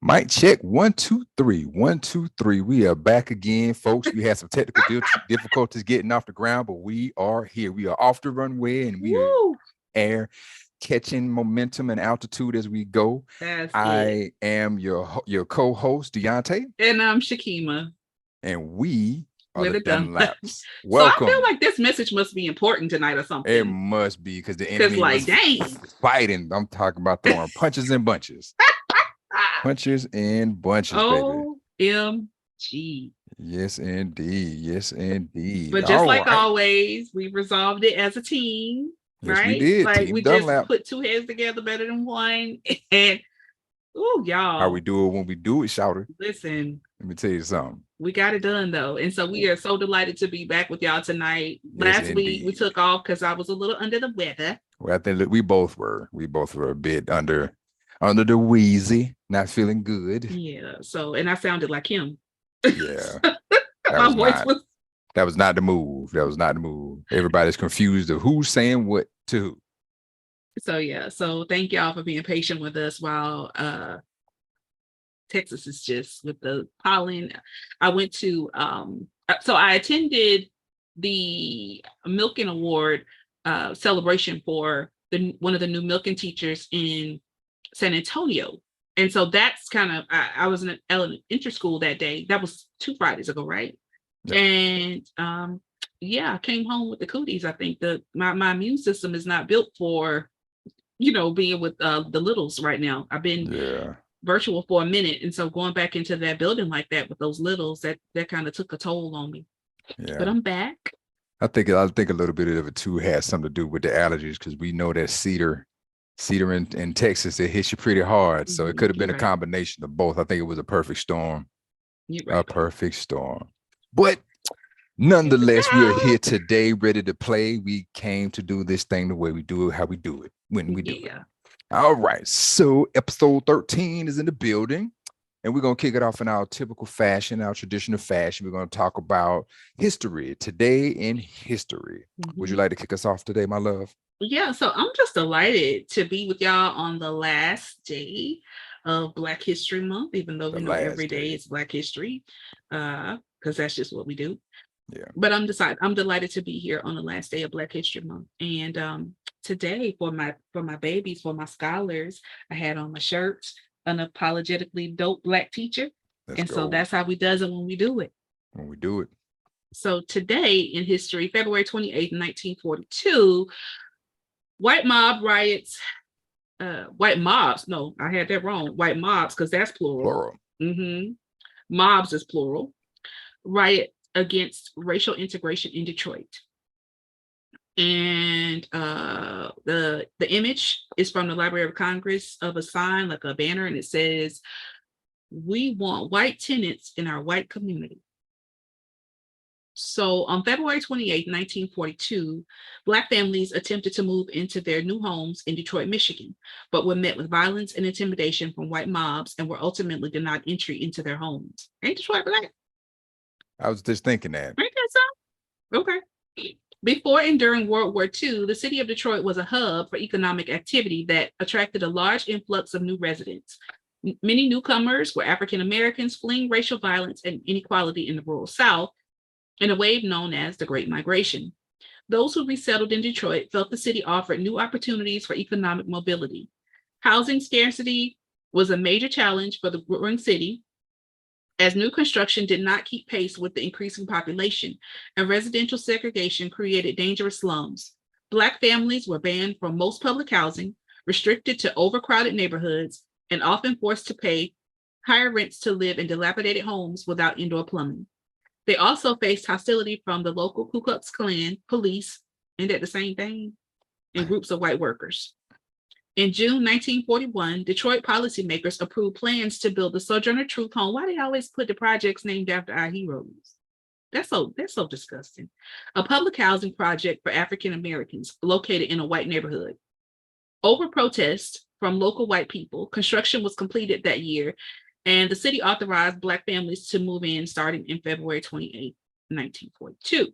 Mic check 1 2 3 1 2 3. We are back again, folks. We had some technical difficulties getting off the ground, but we are here. We are off the runway and we are Woo! air catching momentum and altitude as we go. That's it. I am your co-host Deante, And I'm Shekema. and we are We're the the Dunlaps. Dunlaps. So I Welcome. feel like this message must be important tonight or It something. must be because the Because, enemy like, was dang. fighting. I'm talking about throwing punches and bunches. Punches and bunches, baby. OMG. Yes, indeed. Yes, indeed. But just All like right. always, we resolved it as a team, Yes, we right? did. Like Team we Dunlap. just put two heads together better than one. And oh, y'all. How we do it when we do it, shouter. Listen. Let me tell you something. We got it done though. And so we are so delighted to be back with y'all tonight. Yes, Last week we indeed. took off because I was a little under the weather. Well, I think that we both were. We both were a bit under the wheezy, not feeling good. Yeah. So, and I sounded like him. Yeah. My voice was. That was not the move. That was not the move. Everybody's confused of who's saying what to who. So yeah. So thank y'all for being patient with us while Texas is just with the pollen. I went to so I attended the Milking Award celebration for one of the new milking teachers in San Antonio. And so that's kind of I was in an elementary school that day. That was 2 Fridays ago, right? Yeah. And I came home with the cooties. I think my immune system is not built for being with the littles right now. I've been virtual for a minute, and so going back into that building like that with those littles, that kind of took a toll on me. Yeah. But I'm back. I think a little bit of it too has something to do with the allergies, because we know that cedar in Texas, it hits you pretty hard. So it could have been a combination of both. I think it was a perfect storm. A perfect storm. But nonetheless, we are here today, ready to play. We came to do this thing the way we do it, how we do it, when we do it. All right. So episode 13 is in the building, and we're going to kick it off in our typical fashion, our traditional fashion. We're going to talk about history, today in history. Mm-hmm. Would you like to kick us off today, my love? Yeah, so I'm just delighted to be with y'all on the last day of Black History Month, even though we know every day is Black History, because that's just what we do. Yeah. But I'm delighted to be here on the last day of Black History Month. And today for my babies, for my scholars, I had on my shirt, unapologetically dope Black teacher. So that's how we does it when we do it. When we do it. So today in history, February 28th, 1942, white mobs, no, I had that wrong. White mobs, because that's plural. Mm-hmm. Mobs is plural. Riot against racial integration in Detroit. And the image is from the Library of Congress of a sign, like a banner, and it says, "We want white tenants in our white community." So on February 28, 1942, Black families attempted to move into their new homes in Detroit, Michigan, but were met with violence and intimidation from white mobs and were ultimately denied entry into their homes. Ain't Detroit Black? I was just thinking that. Ain't that so? Okay. Before and during World War II, the city of Detroit was a hub for economic activity that attracted a large influx of new residents. Many newcomers were African Americans fleeing racial violence and inequality in the rural South, in a wave known as the Great Migration. Those who resettled in Detroit felt the city offered new opportunities for economic mobility. Housing scarcity was a major challenge for the growing city, as new construction did not keep pace with the increasing population, and residential segregation created dangerous slums. Black families were banned from most public housing, restricted to overcrowded neighborhoods, and often forced to pay higher rents to live in dilapidated homes without indoor plumbing. They also faced hostility from the local Ku Klux Klan, police, and at the same thing, and groups of white workers. In June 1941, Detroit policymakers approved plans to build the Sojourner Truth Home. Why do they always put the projects named after our heroes? That's so disgusting. A public housing project for African Americans located in a white neighborhood. Over protest from local white people, construction was completed that year, and the city authorized Black families to move in starting in February 28, 1942.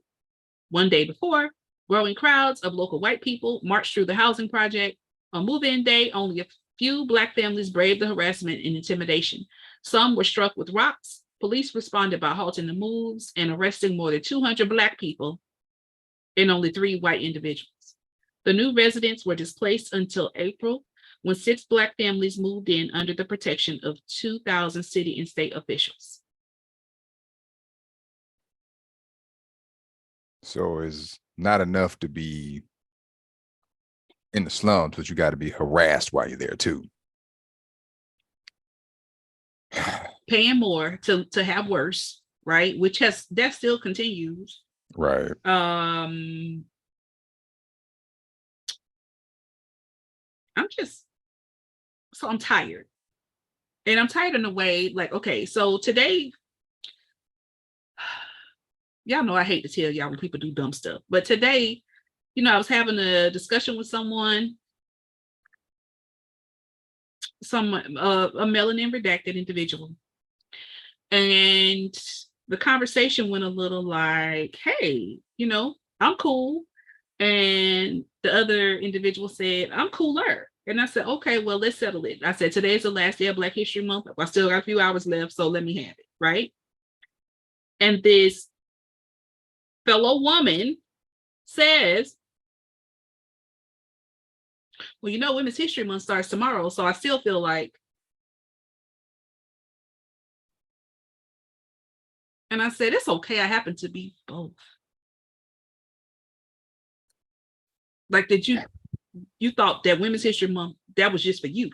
One day before, growing crowds of local white people marched through the housing project. On move-in day, only a Few Black families braved the harassment and intimidation. Some were struck with rocks. Police responded by halting the moves and arresting more than 200 Black people and only 3 white individuals. The new residents were displaced until April, when 6 Black families moved in under the protection of 2,000 city and state officials. So it's not enough to be in the slums, but you got to be harassed while you're there too. Paying more to have worse, right? Which that still continues. Right. I'm tired. And I'm tired in a way, like, okay, so today, y'all know I hate to tell y'all when people do dumb stuff, but today, I was having a discussion with someone, a melanin redacted individual. And the conversation went a little like, hey, I'm cool. And the other individual said, I'm cooler. And I said, okay, well, let's settle it. I said, today's the last day of Black History Month. I still got a few hours left, so let me have it, right? And this fellow woman says, well, Women's History Month starts tomorrow, so I still feel like. And I said, it's okay. I happen to be both. Like, did you thought that Women's History Month, that was just for you?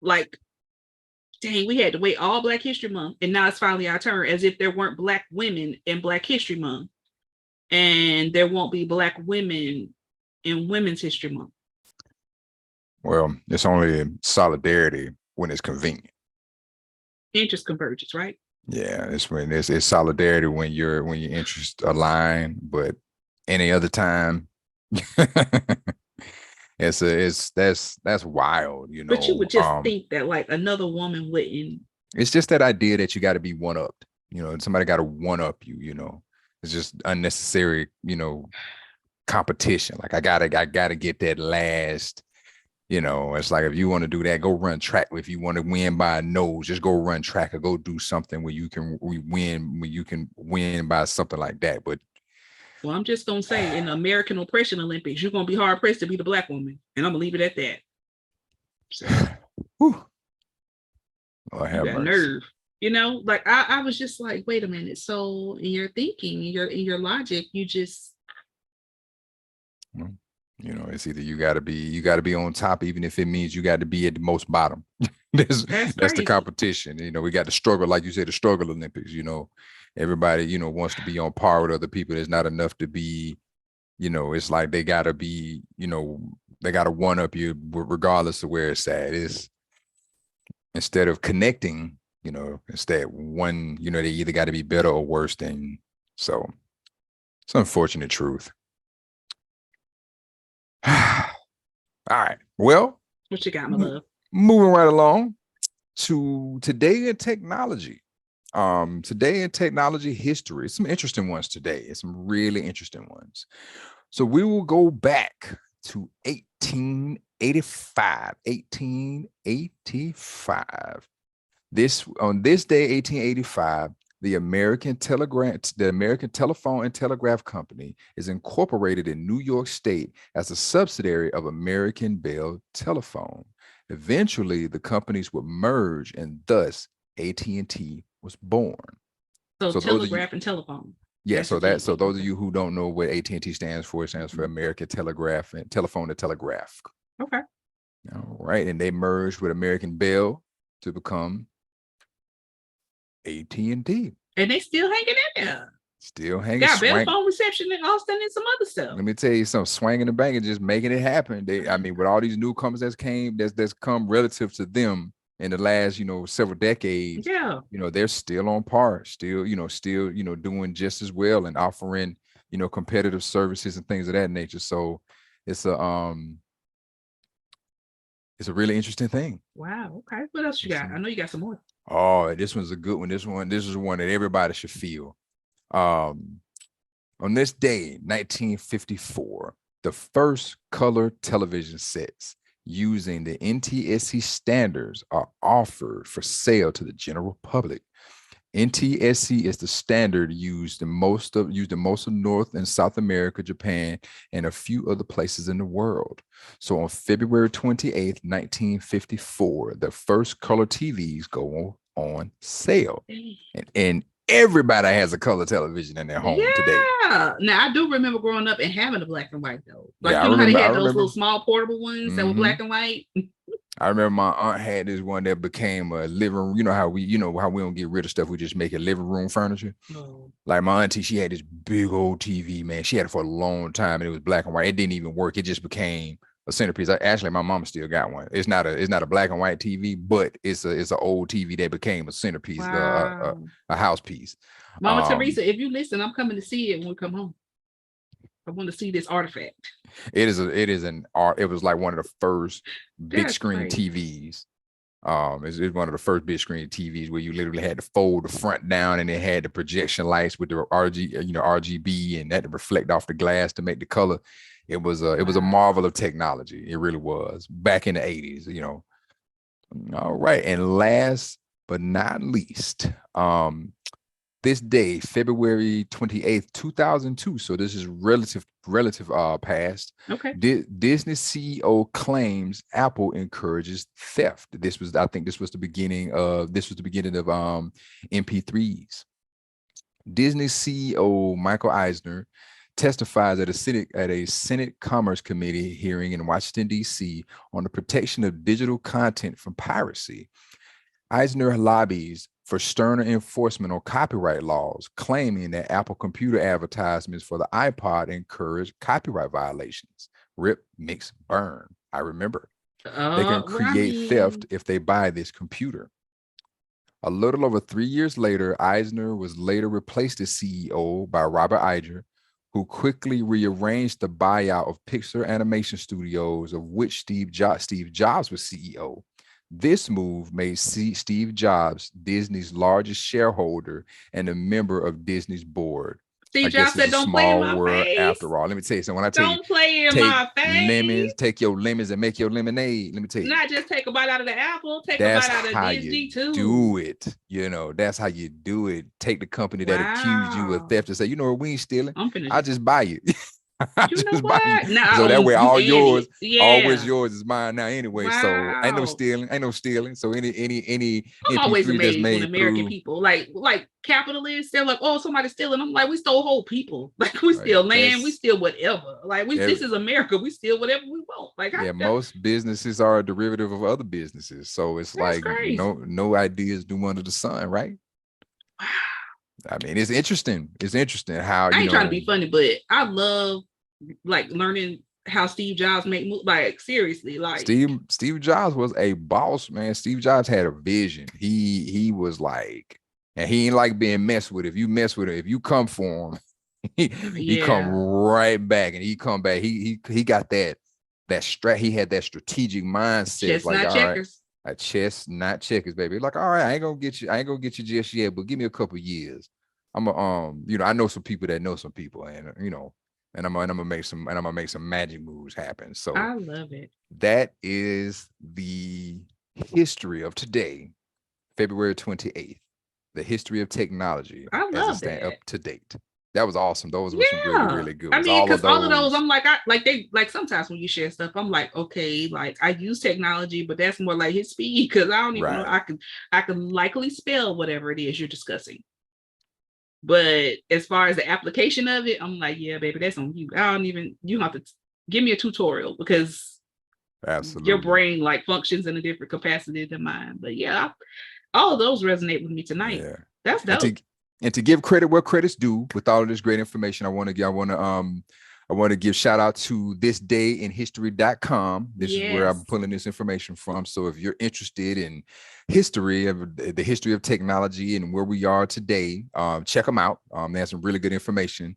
Like, dang, we had to wait all Black History Month, and now it's finally our turn, as if there weren't Black women in Black History Month, and there won't be Black women in Women's History Month. Well, it's only solidarity when it's convenient. Interest convergence, right? Yeah, it's when it's solidarity when your interests align, but any other time, that's wild, But you would just think that like another woman wouldn't. It's just that idea that you got to be one-upped, somebody got to one-up you, it's just unnecessary, competition. Like I gotta get that last, it's like if you want to do that, go run track. If you want to win by a nose, just go run track or go do something where you can win by something like that. But well, I'm just gonna say in the American Oppression Olympics, you're gonna be hard pressed to be the Black woman, and I'm gonna leave it at that. So, I have nerve, like I was just like, wait a minute. So in your thinking, in your logic, you just. It's either you got to be on top, even if it means you got to be at the most bottom. that's the competition. We got the struggle, like you said, the struggle Olympics. Everybody, wants to be on par with other people. There's not enough to be, it's like they got to be, they got to one up you regardless of where it's at. Is instead of connecting, instead one, they either got to be better or worse than. So it's unfortunate truth. All right. Well, what you got, my love? Moving right along to today in technology. Today in technology history. Some interesting ones today. Some really interesting ones. So we will go back to 1885. 1885. On this day, 1885. The American Telephone and Telegraph Company is incorporated in New York State as a subsidiary of American Bell Telephone. Eventually, the companies would merge, and thus AT&T was born. So telegraph and telephone. Yeah, so those of you who don't know what AT&T stands for, it stands for American Telegraph and Telephone and Telegraph. Okay. All right, and they merged with American Bell to become AT&T. And they still hanging in there. Still hanging. Got better phone reception than Austin and some other stuff. Let me tell you something, swinging the bank and just making it happen. With all these newcomers that's come relative to them in the last, several decades. Yeah. They're still on par, still doing just as well and offering, competitive services and things of that nature. So it's a really interesting thing. Wow. Okay. What else you got? I know you got some more. Oh, this one's a good one. This is one that everybody should feel. On this day, 1954, The first color television sets using the NTSC standards are offered for sale to the general public. NTSC is the standard used in most of North and South America, Japan, and a few other places in the world. So on February 28th, 1954, the first color TVs go on sale. And everybody has a color television in their home today. Yeah. Now I do remember growing up and having a black and white though. Like Yeah, you know how they had those little small portable ones that were black and white. I remember my aunt had this one that became a living room. You know how we don't get rid of stuff. We just make it living room furniture. Oh. Like my auntie, she had this big old TV, man. She had it for a long time and it was black and white. It didn't even work. It just became a centerpiece. Actually, my mama still got one. It's not a black and white TV, but it's an old TV that became a centerpiece, a house piece. Mama Teresa, if you listen, I'm coming to see it when we come home. I want to see this artifact. It was like one of the first big screen TVs. It's one of the first big screen TVs where you literally had to fold the front down and it had the projection lights with the RGB and that to reflect off the glass to make the color. It was a marvel of technology. It really was back in the 80s, All right. And last but not least, this day, February 28th, 2002. So this is relative past. Okay. Disney CEO claims Apple encourages theft. I think this was the beginning of MP3s. Disney CEO Michael Eisner testifies at a Senate Commerce Committee hearing in Washington, D.C. on the protection of digital content from piracy. Eisner lobbies for sterner enforcement on copyright laws, claiming that Apple computer advertisements for the iPod encourage copyright violations. Rip, mix, burn. I remember. They can create theft if they buy this computer. A little over 3 years later, Eisner was later replaced as CEO by Robert Iger, who quickly rearranged the buyout of Pixar Animation Studios, of which Steve Jobs was CEO. This move made Steve Jobs Disney's largest shareholder and a member of Disney's board. Steve Jobs said, "Don't play in my face." After all, let me tell you something. When I tell don't play in my face. Lemons, take your lemons and make your lemonade. Let me tell you. Not just take a bite out of the apple, take a bite out of Disney too. Do it. That's how you do it. Take the company that accused you of theft and say, we ain't stealing. I'll just buy you. So that way always yours is mine now anyway. Wow. So ain't no stealing. So any I'm always amazed when American people like capitalists, they're like, oh, somebody's stealing. I'm like, we stole whole people. Like we steal land, we steal whatever. Like this is America. We steal whatever we want. Like most businesses are a derivative of other businesses. So it's like crazy. No ideas new under the sun, right? Wow. I mean, it's interesting. It's interesting how I ain't trying to be funny, but I love like learning how Steve Jobs make moves. Like seriously, like Steve Jobs was a boss, man. Steve Jobs had a vision. He was like, and he ain't like being messed with. If you mess with him, if you come for him, he come right back, and he come back. He got that he had that strategic mindset. Chess, like, not checkers. Right, a chess, not checkers, baby. Like, all right, I ain't gonna get you just yet, but give me a couple years. I'm I know some people that know some people, and and I'm gonna make some magic moves happen. So I love it. That is the history of today, February 28th. The history of technology. I love that. Up to date. That was awesome. Those were some really, really good. I mean, because all of those, I'm like, sometimes when you share stuff, I'm like, okay, like I use technology, but that's more like his speed because I don't even know. I can likely spell whatever it is you're discussing. But as far as the application of it, I'm like, yeah, baby, that's on you. You have to give me a tutorial because absolutely your brain like functions in a different capacity than mine. But yeah, all of those resonate with me tonight. Yeah. That's dope. And to give credit where credit's due, with all of this great information, I want to give shout out to thisdayinhistory.com. This is where I'm pulling this information from. So if you're interested in the history of technology and where we are today, check them out. They have some really good information.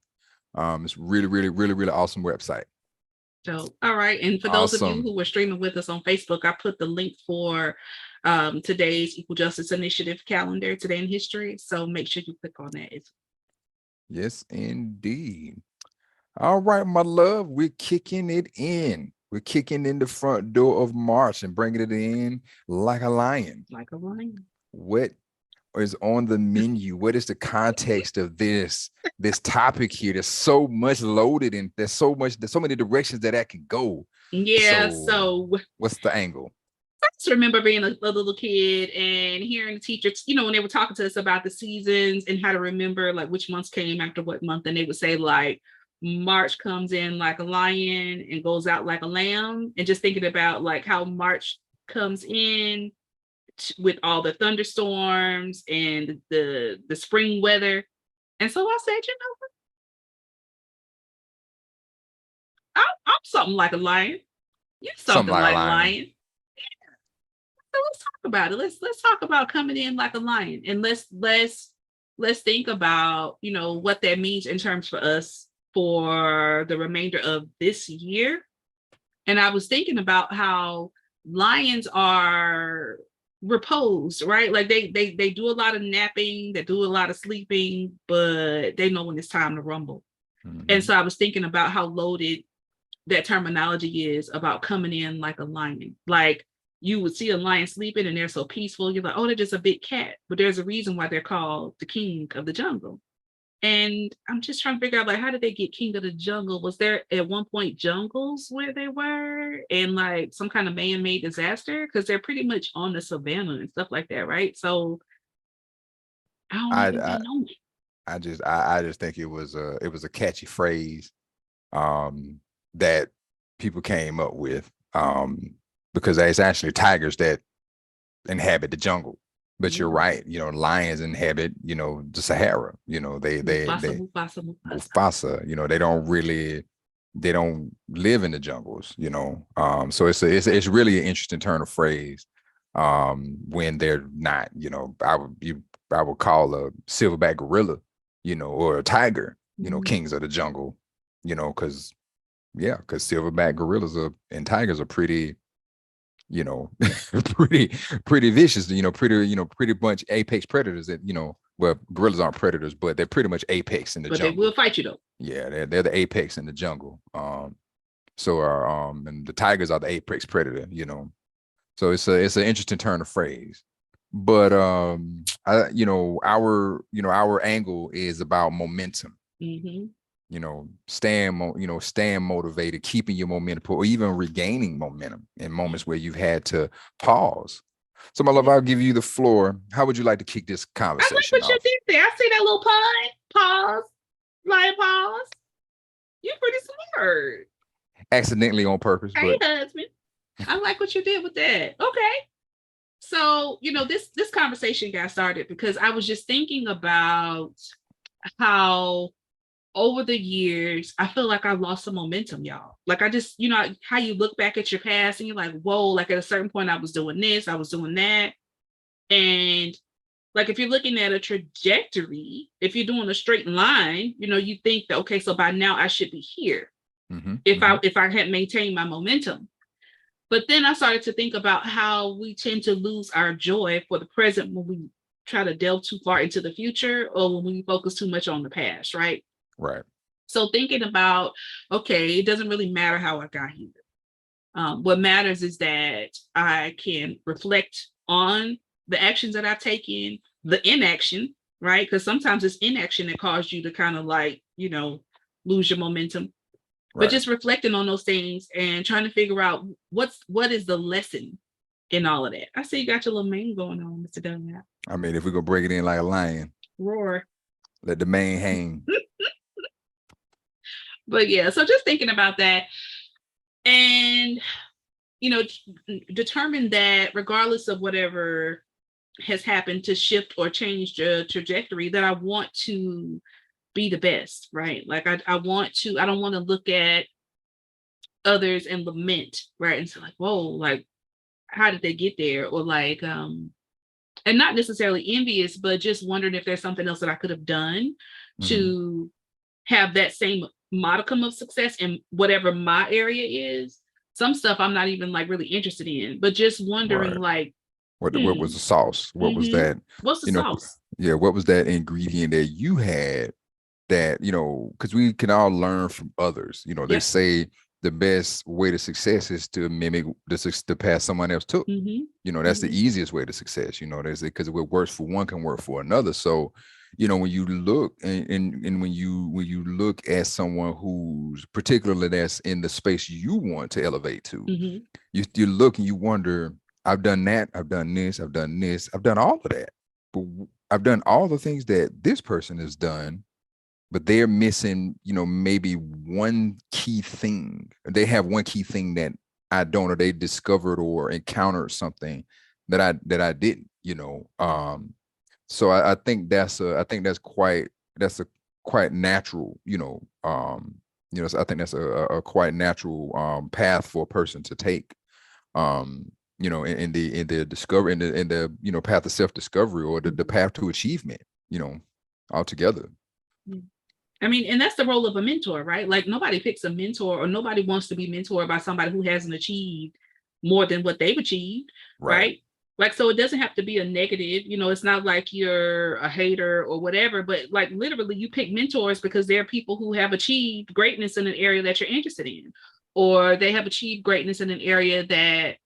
It's really, really, really, really awesome website. So, all right. And for those of you who were streaming with us on Facebook, I put the link for today's Equal Justice Initiative calendar, Today in History. So make sure you click on that. Yes, indeed. All right, my love, we're kicking it in. We're kicking in the front door of March and bringing it in like a lion. Like a lion. What is on the menu? What is the context of this topic here? There's so much loaded and there's so many directions that can go. Yeah. So what's the angle? I just remember being a little kid and hearing the teachers, when they were talking to us about the seasons and how to remember like which months came after what month, and they would say like March comes in like a lion and goes out like a lamb, and just thinking about like how March comes in with all the thunderstorms and the spring weather. And so I said, I'm something like a lion. You're something like a lion. Yeah. So let's talk about it. Let's talk about coming in like a lion, and let's think about what that means in terms for us for the remainder of this year. And I was thinking about how lions are reposed, right? Like they do a lot of napping, they do a lot of sleeping, but they know when it's time to rumble. Mm-hmm. And so I was thinking about how loaded that terminology is about coming in like a lion. Like you would see a lion sleeping and they're so peaceful. You're like, oh, they're just a big cat. But there's a reason why they're called the king of the jungle. And I'm just trying to figure out, like, how did they get king of the jungle? Was there at one point jungles where they were and like some kind of man-made disaster? Because they're pretty much on the savannah and stuff like that, right? So I don't know. I just think it was a catchy phrase that people came up with because it's actually tigers that inhabit the jungle. But you're right, lions inhabit, the Sahara, they Mufasa, they don't live in the jungles, so it's really an interesting turn of phrase when they're not, I would call a silverback gorilla, or a tiger, kings of the jungle, because silverback gorillas and tigers are pretty, pretty vicious, pretty much apex predators that, well, gorillas aren't predators, but they're pretty much apex in the jungle. But they will fight you though. Yeah, they're the apex in the jungle. And the tigers are the apex predator, So it's an interesting turn of phrase. But our angle is about momentum. Mm-hmm. Staying motivated, keeping your momentum, or even regaining momentum in moments where you've had to pause. So, my love, I'll give you the floor. How would you like to kick this conversation off? I like what you did there. I see that little pun. Pause. Lion pause. You're pretty smart. Accidentally on purpose. Hey, husband. I like what you did with that. Okay. So, this conversation got started because I was just thinking about how over the years, I feel like I lost some momentum, y'all. Like I just, how you look back at your past and you're like, whoa, like at a certain point I was doing this, I was doing that. And like, if you're looking at a trajectory, if you're doing a straight line, you think that, okay, so by now I should be here. Mm-hmm, if I had maintained my momentum. But then I started to think about how we tend to lose our joy for the present when we try to delve too far into the future or when we focus too much on the past, right? Right. So thinking about, okay, it doesn't really matter how I got here. What matters is that I can reflect on the actions that I've taken, the inaction, right? Because sometimes it's inaction that caused you to kind of like, lose your momentum. Right. But just reflecting on those things and trying to figure out what is the lesson in all of that. I see you got your little mane going on, Mr. Dunlap. I mean, if we're going to break it in like a lion. Roar. Let the mane hang. But yeah, so just thinking about that and, determine that regardless of whatever has happened to shift or change the trajectory, that I want to be the best, right? Like I don't want to look at others and lament, right? And so like, whoa, like, how did they get there? Or like, and not necessarily envious, but just wondering if there's something else that I could have done to have that same modicum of success in whatever my area is. Some stuff I'm not even like really interested in, but just wondering like, what was the sauce? What was that? What's the sauce? Yeah, what was that ingredient that you had that, you know, because we can all learn from others. You know, they say the best way to success is to mimic the path someone else took. You know, that's the easiest way to success. You know, there's because what works for one can work for another. So, you know, when you look and when you look at someone who's particularly that's in the space you want to elevate to, you look and you wonder, I've done that, I've done this, I've done this, I've done all of that, but I've done all the things that this person has done, but they're missing, you know, maybe one key thing. They have one key thing that I don't, or they discovered or encountered something that I didn't, you know. So I think that's a quite natural, you know, so I think that's a quite natural path for a person to take. You know, in the discovery, in the you know, path of self-discovery, or the path to achievement, you know, altogether. I mean, and that's the role of a mentor, right? Like nobody picks a mentor, or nobody wants to be mentored by somebody who hasn't achieved more than what they've achieved, right? Like, so it doesn't have to be a negative, you know, it's not like you're a hater or whatever, but like literally you pick mentors because they're people who have achieved greatness in an area that you're interested in, or they have achieved greatness in an area that,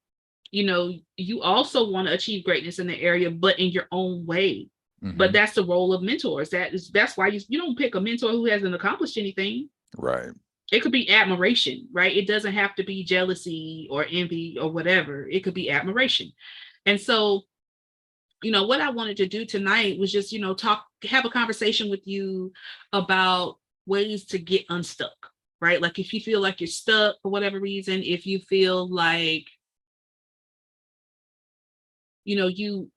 you know, you also want to achieve greatness in the area, but in your own way. But that's the role of mentors. That's why you don't pick a mentor who hasn't accomplished anything. Right. It could be admiration, right? It doesn't have to be jealousy or envy or whatever. It could be admiration. And so, you know, what I wanted to do tonight was just, you know, have a conversation with you about ways to get unstuck, right? Like if you feel like you're stuck for whatever reason, if you feel like, you know, you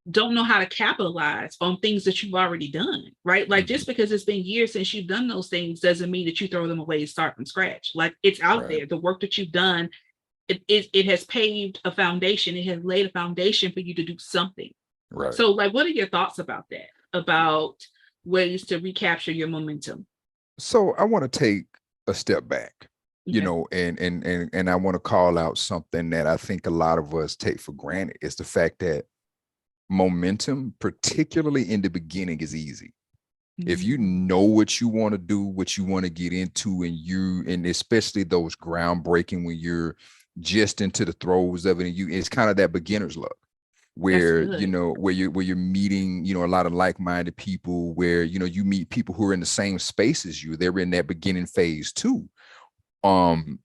don't know how to capitalize on things that you've already done, right? Like just because it's been years since you've done those things doesn't mean that you throw them away and start from scratch. Like it's out there. The work that you've done, it has paved a foundation. It has laid a foundation for you to do something. Right. So like, what are your thoughts about that? About ways to recapture your momentum? So I want to take a step back, you know, and I want to call out something that I think a lot of us take for granted. Is the fact that momentum, particularly in the beginning, is easy. If you know what you want to do, what you want to get into, and especially those groundbreaking, when you're just into the throes of it, and it's kind of that beginner's luck, where you know, where you're meeting, you know, a lot of like-minded people, where, you know, you meet people who are in the same space as you. They're in that beginning phase too. And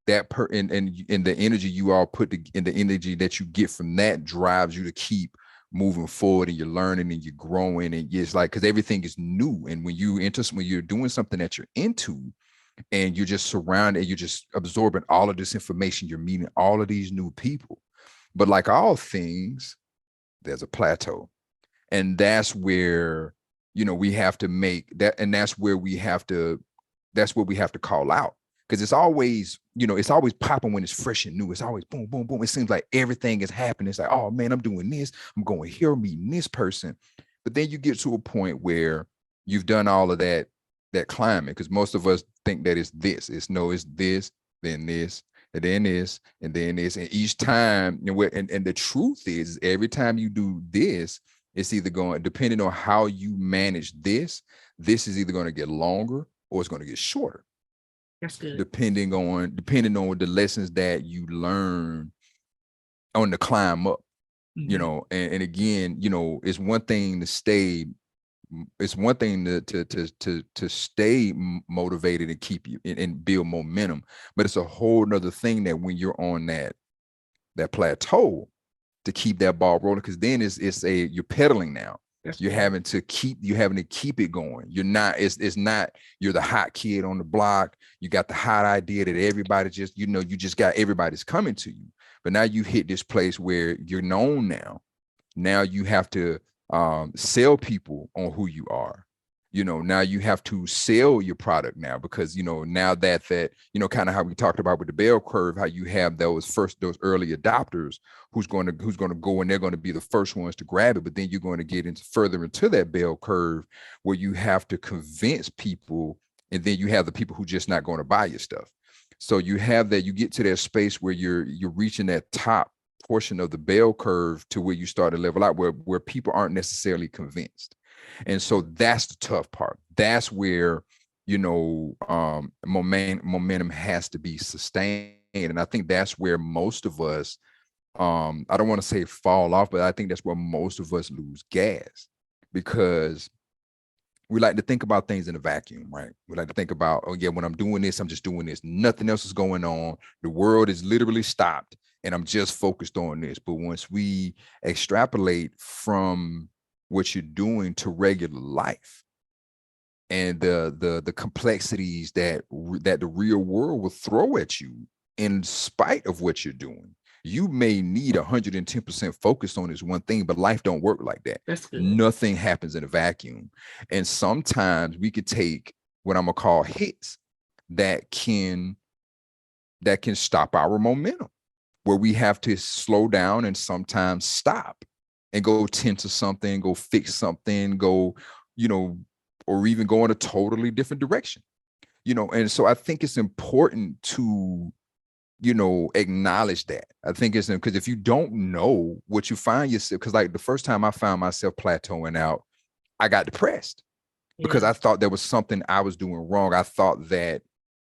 that and the energy you all in the energy that you get from that drives you to keep moving forward, and you're learning and you're growing, and it's like, because everything is new. And when you're doing something that you're into, and you're just surrounded, and you're just absorbing all of this information, you're meeting all of these new people. But like all things, there's a plateau, and that's where, you know, we have to make that, and that's where we have to call out. Because it's always, you know, it's always popping when it's fresh and new. It's always boom, boom, boom. It seems like everything is happening. It's like, oh man, I'm doing this. I'm going here, meeting this person. But then you get to a point where you've done all of that climbing, because most of us think that it's this. It's this, then this, and then this, and then this. And each time, and the truth is, every time you do this, it's either going, depending on how you manage this is either going to get longer or it's going to get shorter. That's good. Depending on the lessons that you learn on the climb up, you know, and again, you know, it's one thing to stay motivated and keep you and build momentum, but it's a whole nother thing that when you're on that plateau, to keep that ball rolling, because then you're pedaling now. You're having to keep it going. You're not, it's not, you're the hot kid on the block. You got the hot idea that everybody just, you know, you just got, everybody's coming to you. But now you hit this place where you're known now. Now you have to sell people on who you are. You know, now you have to sell your product now, because, you know, now that, you know, kind of how we talked about with the bell curve, how you have those early adopters who's going to go, and they're going to be the first ones to grab it. But then you're going to get further into that bell curve where you have to convince people, and then you have the people who just not going to buy your stuff. So you have that, you get to that space where you're reaching that top portion of the bell curve, to where you start to level out, where people aren't necessarily convinced. And so that's the tough part. That's where, momentum has to be sustained. And I think that's where most of us, I don't want to say fall off, but I think that's where most of us lose gas, because we like to think about things in a vacuum, right? We like to think about, oh yeah, when I'm doing this, I'm just doing this. Nothing else is going on. The world is literally stopped and I'm just focused on this. But once we extrapolate from what you're doing to regular life and the complexities that the real world will throw at you in spite of what you're doing, you may need 110% focus on this one thing, but life don't work like that. That's good. Nothing happens in a vacuum. And sometimes we could take what I'm gonna call hits that can stop our momentum, where we have to slow down and sometimes stop and go tend to something, go fix something, go, or even go in a totally different direction. And so I think it's important to acknowledge that. I think it's because if you don't know what you find yourself, because like the first time I found myself plateauing out, I got depressed because I thought there was something I was doing wrong. I thought that,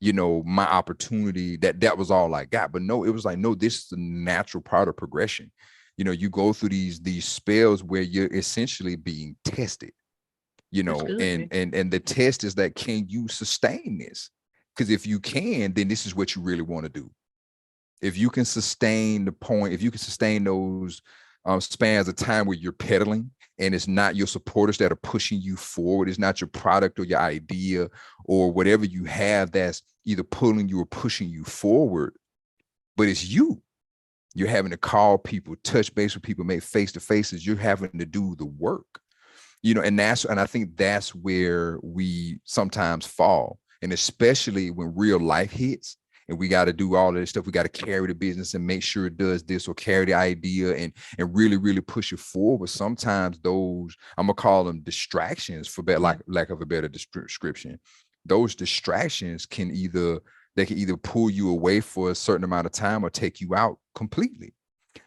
my opportunity, that was all I got. But no, it was like, no, this is a natural part of progression. You go through these spells where you're essentially being tested, and the test is that, can you sustain this? Because if you can, then this is what you really want to do. If you can sustain if you can sustain those spans of time where you're pedaling and it's not your supporters that are pushing you forward, it's not your product or your idea or whatever you have that's either pulling you or pushing you forward, but it's you. You're having to call people, touch base with people, make face-to-faces. You're having to do the work, and I think that's where we sometimes fall. And especially when real life hits, and we got to do all of this stuff. We got to carry the business and make sure it does this, or carry the idea and really, really push it forward. Sometimes those, I'm gonna call them distractions, for lack of a better description. Those distractions can either pull you away for a certain amount of time or take you out completely.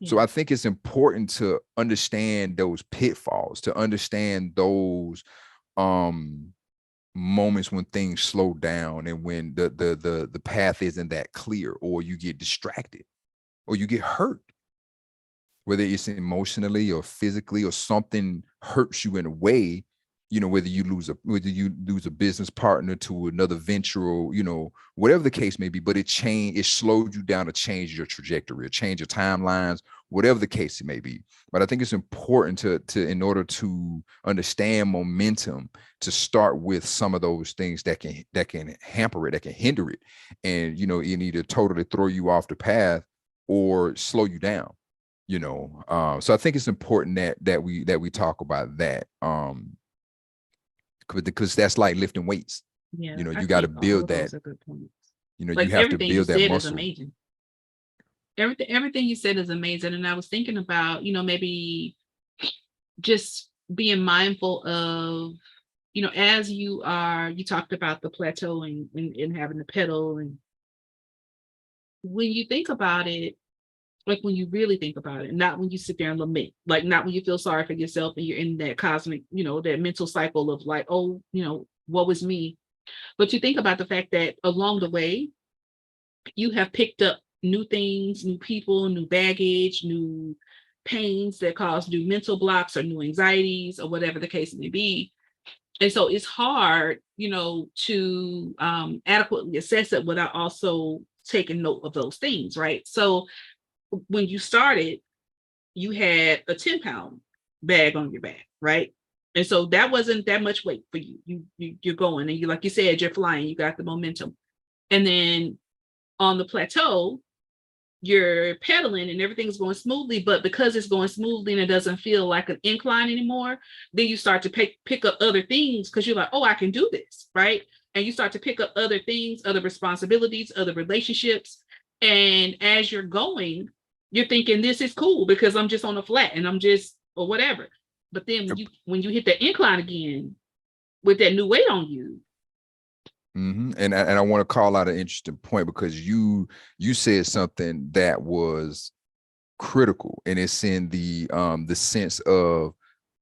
So I think it's important to understand those pitfalls, to understand those moments when things slow down and when the path isn't that clear, or you get distracted or you get hurt, whether it's emotionally or physically, or something hurts you in a way, whether you lose a business partner to another venture, or whatever the case may be, but it slowed you down to change your trajectory or change your timelines, whatever the case it may be. But I think it's important to in order to understand momentum, to start with some of those things that can hamper it, that can hinder it, and you need to totally throw you off the path or slow you down. So I think it's important that we talk about that. Because that's like lifting weights. You got to build that. Like, you have to build that muscle. Is amazing. Everything you said is amazing. And I was thinking about, maybe just being mindful of, as you talked about the plateau and having to pedal. And when you think about it, like when you really think about it, not when you sit there and lament, like not when you feel sorry for yourself and you're in that cosmic, that mental cycle of like, oh, woe is me. But you think about the fact that along the way, you have picked up new things, new people, new baggage, new pains that cause new mental blocks or new anxieties or whatever the case may be. And so it's hard, to adequately assess it without also taking note of those things, right? So when you started, you had a 10-pound bag on your back, right? And so that wasn't that much weight for you. You're going, and like you said, you're flying, you got the momentum. And then on the plateau, you're pedaling and everything's going smoothly, but because it's going smoothly and it doesn't feel like an incline anymore, then you start to pick up other things because you're like, oh, I can do this, right? And you start to pick up other things, other responsibilities, other relationships. And as you're going, you're thinking this is cool because I'm just on a flat and I'm just, or whatever. But then when you hit the incline again with that new weight on you. Mm-hmm. And I want to call out an interesting point, because you said something that was critical, and it's in the sense of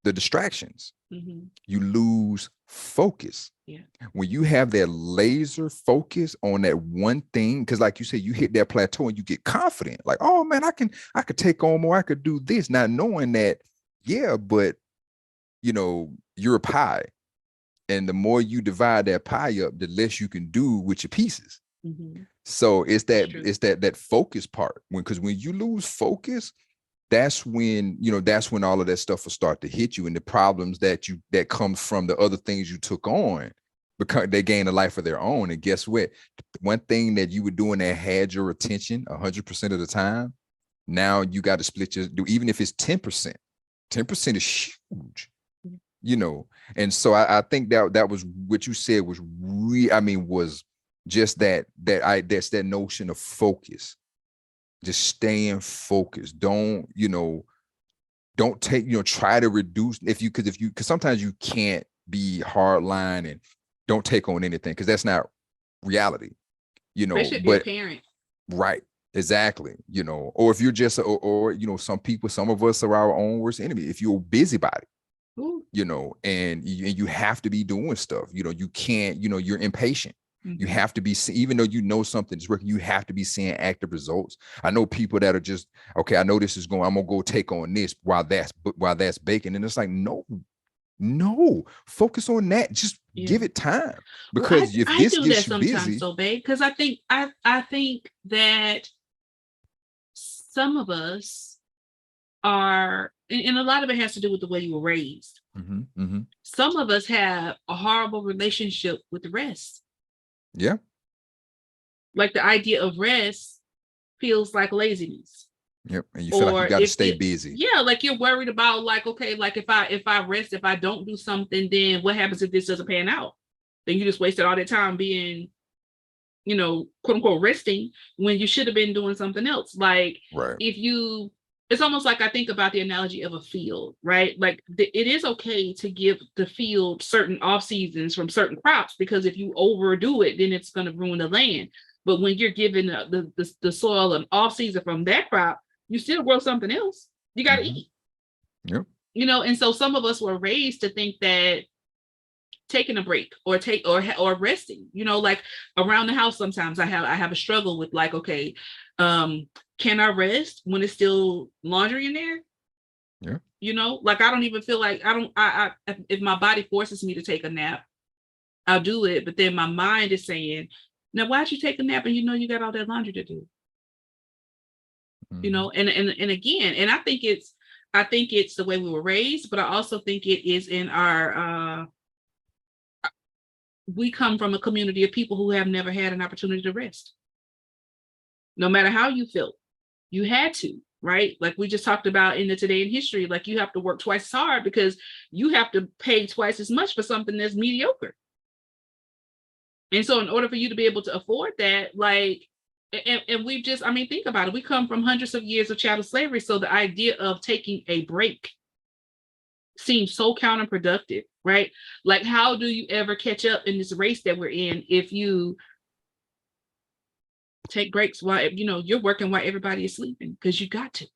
the distractions. Mm-hmm. You lose focus. Yeah. When you have that laser focus on that one thing, because like you said, you hit that plateau and you get confident, like, oh man, I could take on more, I could do this, not knowing that, yeah, but you know, you're a pie. And the more you divide that pie up, the less you can do with your pieces. Mm-hmm. So it's that focus part. Because when you lose focus, that's when, you know, that's when all of that stuff will start to hit you, and the problems that comes from the other things you took on, because they gain a life of their own. And guess what? One thing that you were doing that had your attention 100% of the time, now you got to split even if it's 10%. 10% is huge, you know. And so I think that was what you said was was just that's that notion of focus. Just staying focused. Don't take, try to reduce because sometimes you can't be hardline and don't take on anything, because that's not reality, Especially if but you're a parent. Right, exactly. Or if you're just or some of us are our own worst enemy. If you're a busybody, Ooh. And you have to be doing stuff, you can't, you're impatient. Mm-hmm. You have to be, even though something's working, you have to be seeing active results. I know people that are just, okay, I know this is going, I'm gonna go take on this while that's baking. And it's like, no, focus on that. Just give it time. Because if I this do gets that you sometimes, busy. so babe, because I think that some of us are, and a lot of it has to do with the way you were raised. Mm-hmm, mm-hmm. Some of us have a horrible relationship with the rest. Yeah. Like the idea of rest feels like laziness. Yep. And you feel like you got to stay busy. Yeah, like you're worried about, like, okay, like if I rest, if I don't do something, then what happens if this doesn't pan out? Then you just wasted all that time being, quote unquote resting, when you should have been doing something else. Like, right. It's almost like, I think about the analogy of a field, right? Like it is okay to give the field certain off seasons from certain crops, because if you overdo it, then it's going to ruin the land. But when you're giving the soil an off season from that crop, you still grow something else. You got to Mm-hmm. eat. Yep. And so some of us were raised to think that taking a break or resting, like around the house, sometimes I have a struggle with, like, okay, can I rest when it's still laundry in there? Yeah. Like I don't even feel like I if my body forces me to take a nap, I'll do it. But then my mind is saying, now why'd you take a nap and you got all that laundry to do? Mm-hmm. And again, and I think it's the way we were raised, but I also think it is in our we come from a community of people who have never had an opportunity to rest. No matter how you felt, you had to, right? Like we just talked about in the Today in History, like you have to work twice as hard because you have to pay twice as much for something that's mediocre. And so in order for you to be able to afford that, like, and we've just, think about it. We come from hundreds of years of chattel slavery. So the idea of taking a break seems so counterproductive, right? Like, how do you ever catch up in this race that we're in if you take breaks while you're working while everybody is sleeping? Because you got to.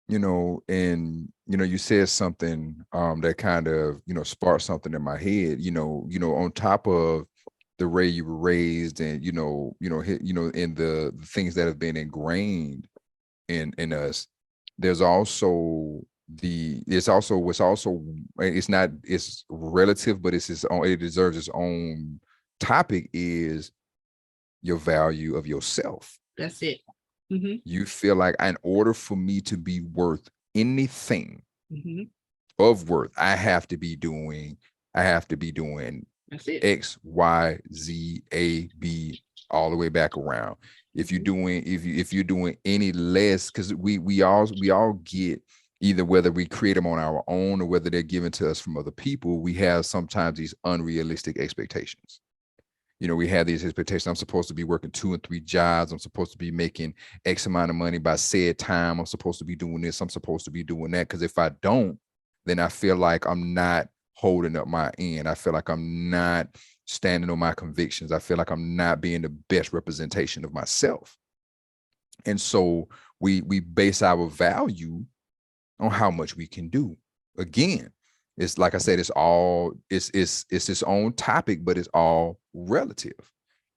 And you said something that kind of sparked something in my head. On top of the way you were raised, and in the things that have been ingrained in us, there's also it's relative, but it's its own, it deserves its own topic, is your value of yourself. That's it. Mm-hmm. You feel like, in order for me to be worth anything mm-hmm. of worth, I have to be doing That's it. X, Y, Z, A, B, all the way back around. If you're doing any less, because we all get, either whether we create them on our own or whether they're given to us from other people, we have sometimes these unrealistic expectations. We have these expectations. I'm supposed to be working 2 and 3 jobs. I'm supposed to be making X amount of money by said time. I'm supposed to be doing this. I'm supposed to be doing that. Because if I don't, then I feel like I'm not holding up my end. I feel like I'm not standing on my convictions. I feel like I'm not being the best representation of myself. And so we base our value on how much we can do. again, it's like I said, it's its own topic, but it's all relative.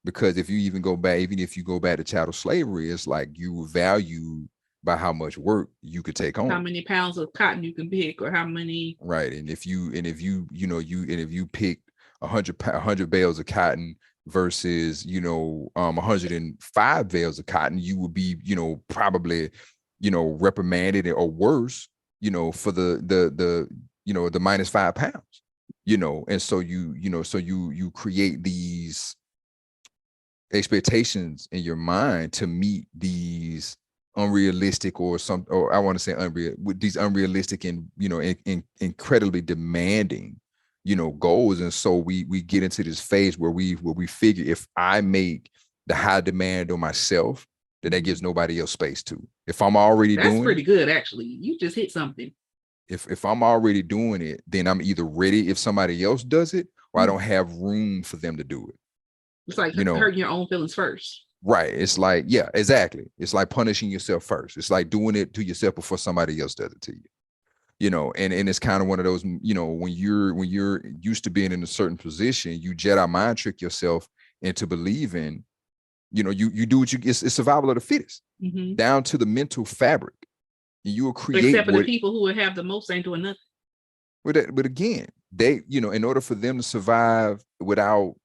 Because if you go back to chattel slavery, it's like you were valued by how much work you could take on. How many pounds of cotton you can pick, or how many. Right. And if you pick 100 bales of cotton versus 105 bales of cotton, you would be probably reprimanded or worse for the -5 pounds, and so you create these expectations in your mind to meet these unrealistic or I want to say these unrealistic and incredibly demanding goals. And so we get into this phase where we figure, if I make the high demand on myself, then that gives nobody else space to. If I'm already That's doing pretty good, actually. You just hit something. If I'm already doing it, then I'm either ready if somebody else does it, or I don't have room for them to do it. It's like hurting your own feelings first. Right. It's like, yeah, exactly. It's like punishing yourself first. It's like doing it to yourself before somebody else does it to you. And it's kind of one of those, when you're used to being in a certain position, you Jedi mind trick yourself into believing, you do what it's survival of the fittest, down to the mental fabric. And you will create, except for the people who would have the most ain't doing nothing. But again, they, in order for them to survive without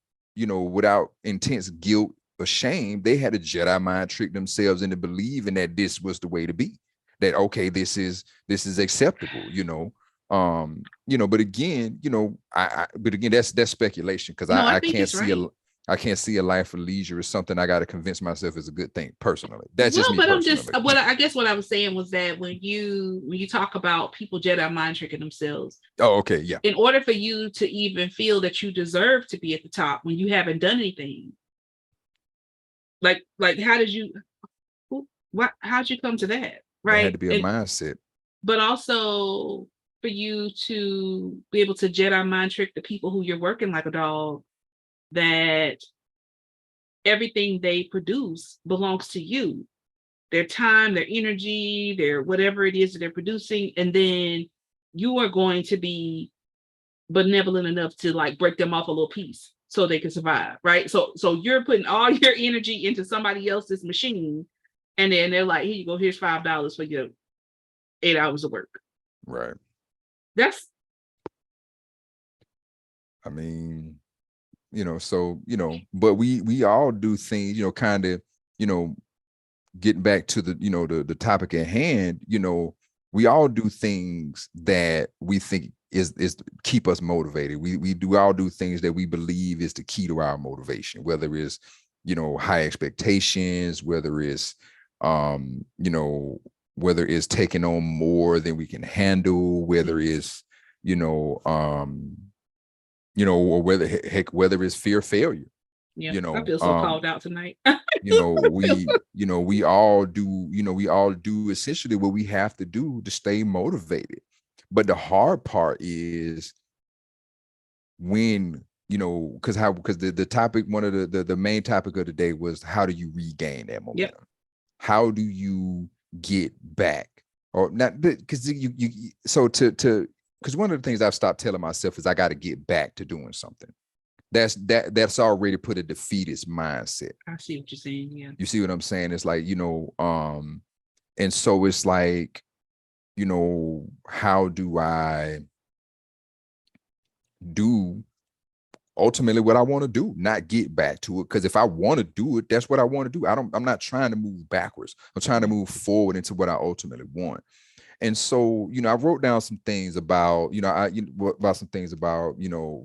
intense guilt or shame, they had to Jedi mind trick themselves into believing that this was the way to be. That, okay, this is acceptable, but again, that's speculation, because I can't see I can't see a life of leisure as something I got to convince myself is a good thing personally. That's just me. But I guess what I was saying was that when you talk about people Jedi mind tricking themselves. Oh, okay, yeah. In order for you to even feel that you deserve to be at the top when you haven't done anything, like how'd you come to that? Right. It had to be a mindset. But also for you to be able to Jedi mind trick the people who you're working like a dog, that everything they produce belongs to you. Their time, their energy, their whatever it is that they're producing. And then you are going to be benevolent enough to like break them off a little piece so they can survive. Right. So you're putting all your energy into somebody else's machine. And then they're like, here you go, here's $5 for your 8 hours of work. Right. I mean, but we all do things, kind of, getting back to the topic at hand, we all do things that we think is keep us motivated. We all do things that we believe is the key to our motivation, whether it's, high expectations, whether it's, whether it's taking on more than we can handle, whether it's, or whether it's fear of failure. Yeah, I feel so called out tonight. we all do essentially what we have to do to stay motivated. But the hard part is when, because the topic, one of the main topic of the day was, how do you regain that momentum? Yep. How do you get back? Or not, because because one of the things I've stopped telling myself is I got to get back to doing something. That's already put a defeatist mindset. I see what you're saying. Yeah. You see what I'm saying? It's like, and so it's like, how do I do ultimately what I want to do, not get back to it? Because if I want to do it, that's what I want to do. I'm not trying to move backwards. I'm trying to move forward into what I ultimately want. And so, I wrote down some things about,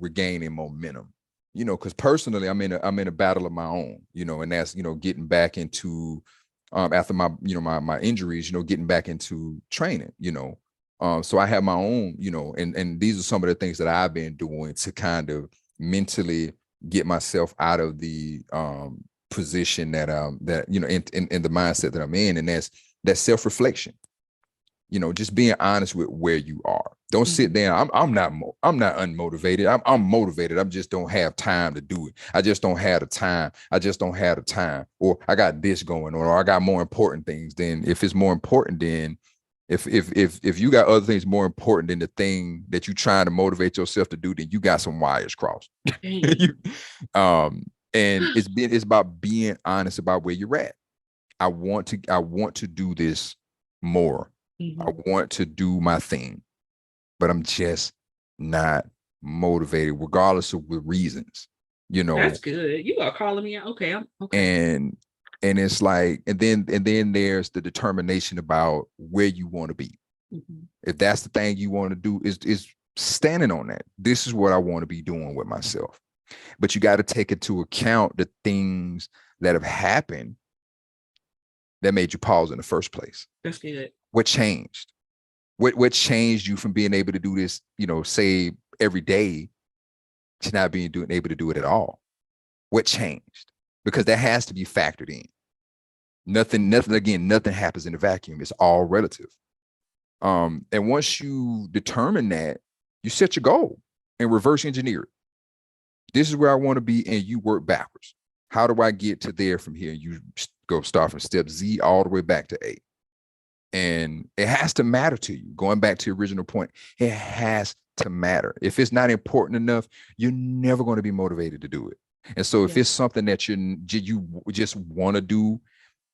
regaining momentum, because personally, I'm in a battle of my own, and that's, getting back into, after my, my injuries, getting back into training, so I have my own, and these are some of the things that I've been doing to kind of mentally get myself out of the position that in the mindset that I'm in, and that's self-reflection. Just being honest with where you are. Don't sit there. I'm not unmotivated. I'm motivated. I just don't have time to do it. I just don't have the time. Or I got this going on, or I got more important things. Then if it's more important, then If you got other things more important than the thing that you're trying to motivate yourself to do, then you got some wires crossed. you, and it's about being honest about where you're at. I want to do this more. I want to do my thing, but I'm just not motivated, regardless of the reasons. That's good. You are calling me out. Okay, I'm okay. And it's like, and then there's the determination about where you want to be. If that's the thing you want to do, is standing on that. This is what I want to be doing with myself. But you got to take into account the things that have happened that made you pause in the first place. That's good. What changed? What changed you from being able to do this, say every day, to not being able to do it at all? What changed? Because that has to be factored in. Nothing happens in a vacuum. It's all relative. And once you determine that, you set your goal and reverse engineer it. This is where I want to be, and you work backwards. How do I get to there from here? You go start from step Z all the way back to A. And it has to matter to you. Going back to the original point, it has to matter. If it's not important enough, you're never going to be motivated to do it. And so if it's something that you just want to do,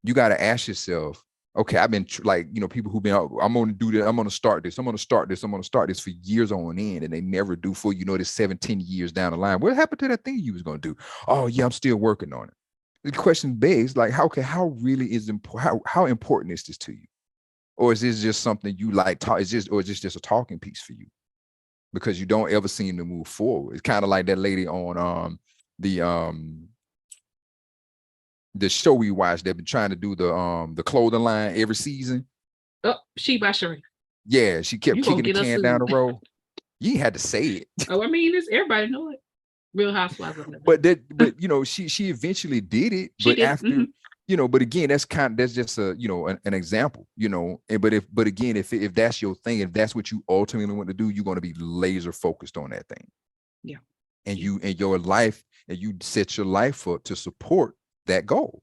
you got to ask yourself, okay, I've been people who've been, I'm going to do this. I'm going to start this. I'm going to start this. I'm going to start this for years on end. And they never do for, this 17 years down the line. What happened to that thing you was going to do? Oh yeah, I'm still working on it. The question begs, like, how really is important? How important is this to you? Or is this just something you like? Or is this just a talking piece for you? Because you don't ever seem to move forward. It's kind of like that lady on the show we watched. They've been trying to do the clothing line every season. Oh, She by Sheree. Yeah, she kept kicking the can down the road. You ain't had to say it. Oh, I mean, everybody know it. Real Housewives of Atlanta. But she eventually did it. She did. After but again, that's just a an example, but again, if that's your thing, if that's what you ultimately want to do, you're going to be laser focused on that thing. Yeah. And you set your life up to support that goal.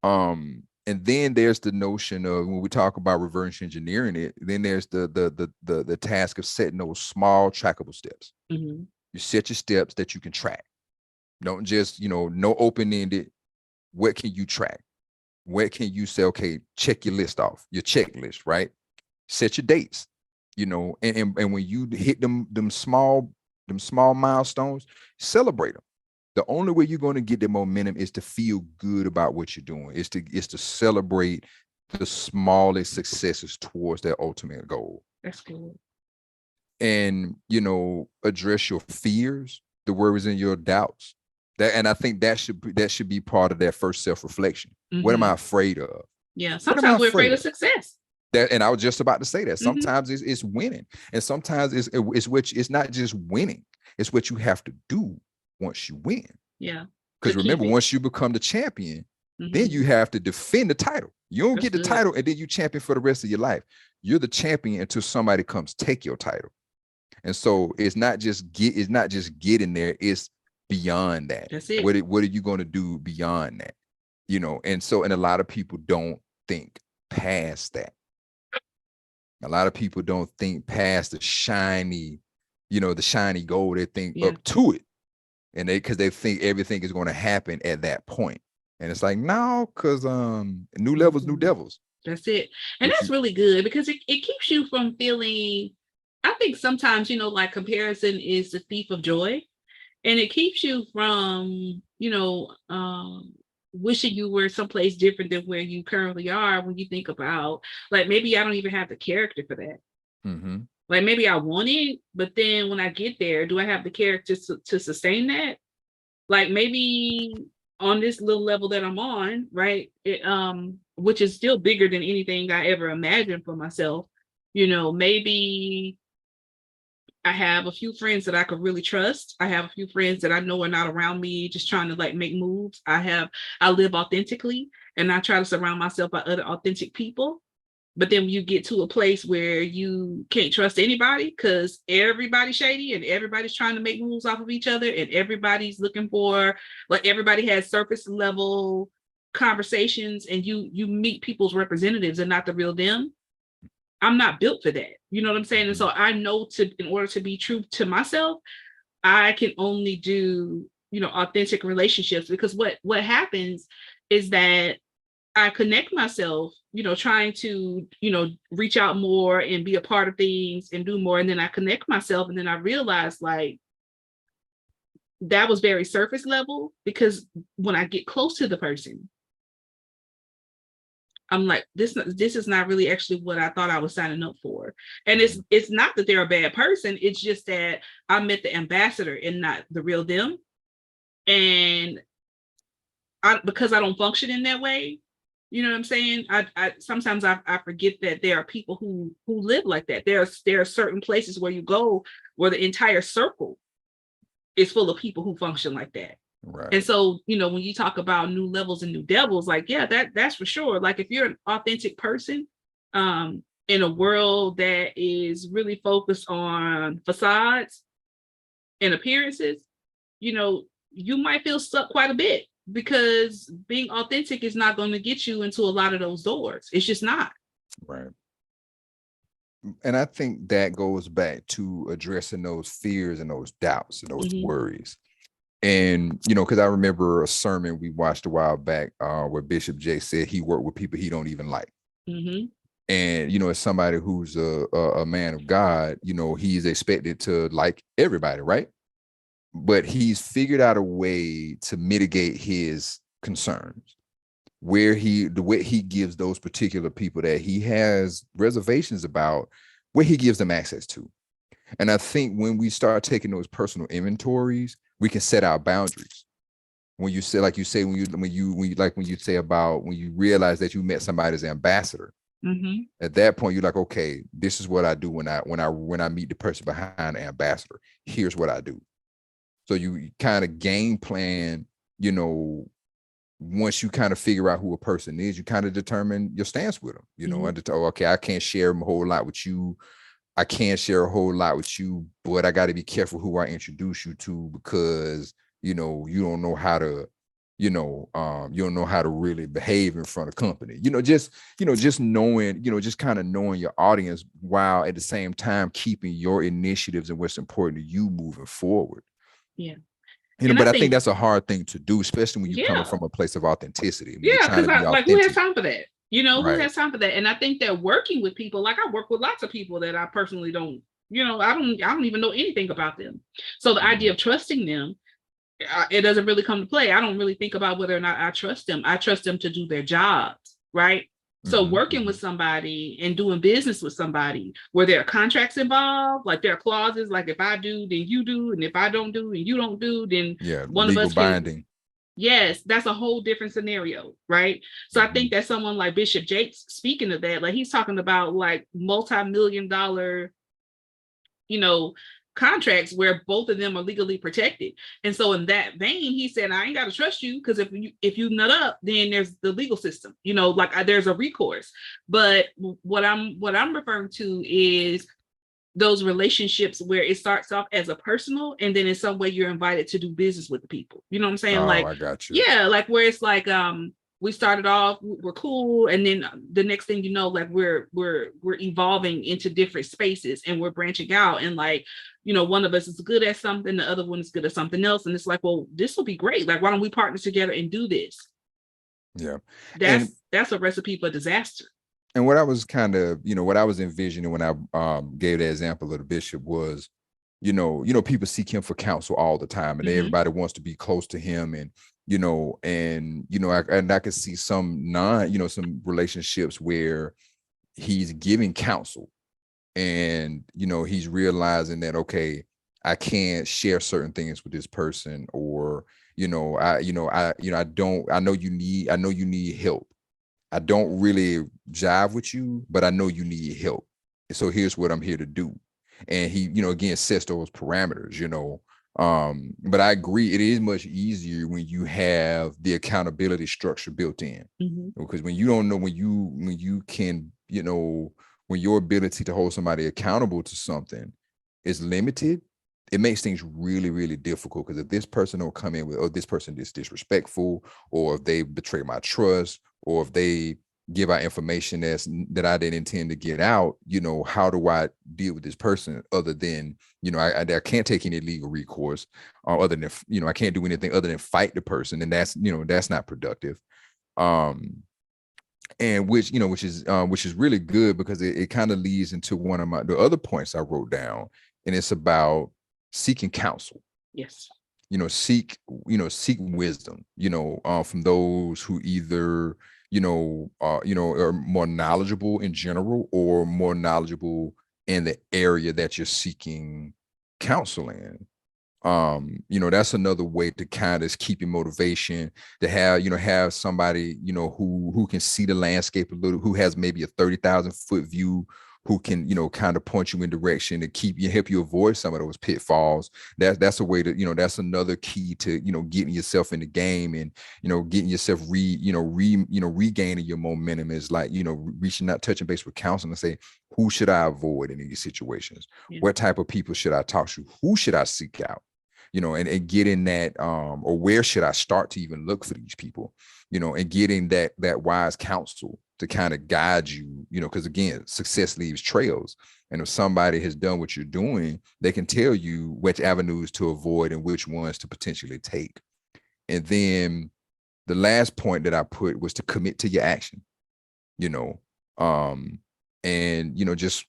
And then there's the notion of, when we talk about reverse engineering it, then there's the task of setting those small trackable steps. You set your steps that you can track. Don't just, no open-ended. What can you track? What can you say? Okay, check your list off, your checklist, right? Set your dates, and when you hit them small milestones, celebrate them. The only way you're going to get the momentum is to feel good about what you're doing. Is to celebrate the smallest successes towards that ultimate goal. That's cool. And address your fears, the worries, and your doubts. And I think that should be part of that first self-reflection. What am I afraid of? Yeah, sometimes we're afraid of success. And I was just about to say that. Sometimes it's winning, and sometimes it's not just winning. It's what you have to do once you win. Yeah. Because remember, once you become the champion, then you have to defend the title. You don't get the title and then you champion for the rest of your life. You're the champion until somebody comes take your title. And so it's not just getting there. It's beyond that. That's it. What are you going to do beyond that? And a lot of people don't think past that. A lot of people don't think past the shiny goal. They think up to it. And because they think everything is going to happen at that point. And it's like, no, because new levels, new devils. That's it. And that's really good, because it keeps you from feeling, I think sometimes, like, comparison is the thief of joy. And it keeps you from, wishing you were someplace different than where you currently are, when you think about, like, maybe I don't even have the character for that. Like, maybe I want it, but then when I get there, do I have the character to sustain that? Like, maybe on this little level that I'm on, right? Which is still bigger than anything I ever imagined for myself. Maybe I have a few friends that I could really trust. I have a few friends that I know are not around me just trying to, like, make moves. I live authentically, and I try to surround myself by other authentic people. But then you get to a place where you can't trust anybody, because everybody's shady and everybody's trying to make moves off of each other, and everybody's looking for, like, everybody has surface level conversations, and you meet people's representatives and not the real them. I'm not built for that. You know what I'm saying? And so I know in order to be true to myself, I can only do, authentic relationships, because what happens is that I connect myself, trying to, reach out more and be a part of things and do more. And then I connect myself, and then I realize like that was very surface level, because when I get close to the person, I'm like, this is not really actually what I thought I was signing up for. And it's not that they're a bad person. It's just that I met the ambassador and not the real them. And because I don't function in that way, you know what I'm saying? I sometimes I forget that there are people who live like that. There are certain places where you go where the entire circle is full of people who function like that. Right. And so, when you talk about new levels and new devils, like, yeah, that's for sure. Like if you're an authentic person, in a world that is really focused on facades and appearances, you might feel stuck quite a bit, because being authentic is not going to get you into a lot of those doors. It's just not. Right. And I think that goes back to addressing those fears and those doubts and those worries. And, because I remember a sermon we watched a while back where Bishop J said he worked with people he don't even like. And, as somebody who's a man of God, he's expected to like everybody, right? But he's figured out a way to mitigate his concerns, where the way he gives those particular people that he has reservations about, where he gives them access to. And I think when we start taking those personal inventories, we can set our boundaries. When you say, like you say, when you say about when you realize that you met somebody as ambassador, at that point you're like, okay, this is what I do when I meet the person behind the ambassador. Here's what I do. So you kind of game plan, once you kind of figure out who a person is, you kind of determine your stance with them. Okay, I can't share a whole lot with you. I can't share a whole lot with you, but I got to be careful who I introduce you to, because, you don't know how to, you don't know how to really behave in front of company, just knowing, just kind of knowing your audience, while at the same time keeping your initiatives and what's important to you moving forward. Yeah. But I think that's a hard thing to do, especially when you're coming from a place of authenticity. Because who has time for that? Who Right. has time for that? And I think that working with people, like I work with lots of people that I personally don't, I don't even know anything about them. So the idea of trusting them, it doesn't really come to play. I don't really think about whether or not I trust them. I trust them to do their jobs, right? So working with somebody and doing business with somebody where there are contracts involved, like there are clauses, like if I do, then you do, and if I don't do and you don't do, then one of us binding. Yes, that's a whole different scenario, right? So I think that someone like Bishop Jakes, speaking of that, like he's talking about like multi-million-dollar, contracts where both of them are legally protected. And so in that vein, he said, I ain't got to trust you, because if you nut up, then there's the legal system, there's a recourse. But what I'm referring to is those relationships where it starts off as a personal, and then in some way you're invited to do business with the people. You know what I'm saying? I got you. Yeah, like where it's like we started off, we're cool, and then the next thing you know, like we're evolving into different spaces, and we're branching out, and like, one of us is good at something, the other one is good at something else, and it's like, well, this will be great. Like, why don't we partner together and do this? Yeah, that's a recipe for disaster. And what I was kind of, what I was envisioning when I gave the example of the bishop was, people seek him for counsel all the time, and everybody wants to be close to him, and I could see some some relationships where he's giving counsel, and he's realizing that, okay, I can't share certain things with this person, or I know you need help. I don't really jive with you, but I know you need help. So here's what I'm here to do. And he, again, sets those parameters, but I agree, it is much easier when you have the accountability structure built in, because when you don't know, when you can, when your ability to hold somebody accountable to something is limited, it makes things really, really difficult. Because if this person don't come in with, oh, this person is disrespectful, or if they betray my trust, or if they, give out information that I didn't intend to get out, how do I deal with this person other than, I can't take any legal recourse or other than, I can't do anything other than fight the person. And that's not productive. And which is really good because it kind of leads into one of the other points I wrote down, and it's about seeking counsel. Yes. Seek wisdom, from those who either, are more knowledgeable in general or more knowledgeable in the area that you're seeking counsel in. That's another way to kind of keep your motivation, to have somebody, who can see the landscape a little, who has maybe a 30,000 foot view, who can, kind of point you in direction to help you avoid some of those pitfalls. That's a way to, that's another key to, getting yourself in the game and, getting yourself regaining your momentum is like, reaching out, touching base with counsel and say, who should I avoid in these situations? Yeah. What type of people should I talk to? Who should I seek out? And getting that, or where should I start to even look for these people, and getting that wise counsel to kind of guide you, because again, success leaves trails. And if somebody has done what you're doing, they can tell you which avenues to avoid and which ones to potentially take. And then the last point that I put was to commit to your action, and, just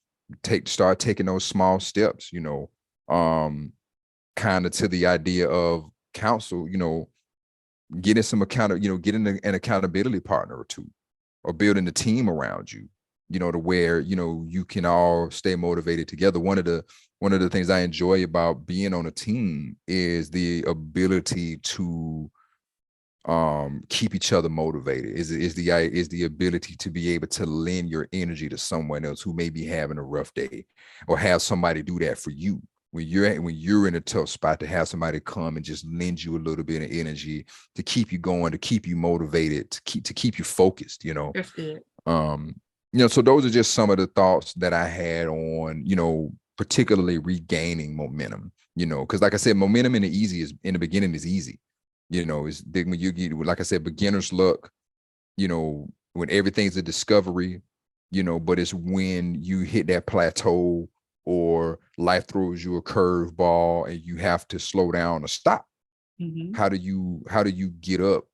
start taking those small steps, kind of to the idea of counsel, getting some getting an accountability partner or two, or building a team around you, to where, you can all stay motivated together. One of the things I enjoy about being on a team is the ability to keep each other motivated, is the ability to be able to lend your energy to someone else who may be having a rough day, or have somebody do that for you. When you're in a tough spot, to have somebody come and just lend you a little bit of energy to keep you going, to keep you motivated, to keep you focused, That's good. So those are just some of the thoughts that I had on, particularly regaining momentum, because like I said, momentum in the beginning is easy. Is when you get, like I said, beginner's luck, when everything's a discovery, but it's when you hit that plateau, or life throws you a curveball and you have to slow down or stop. Mm-hmm. How do you get up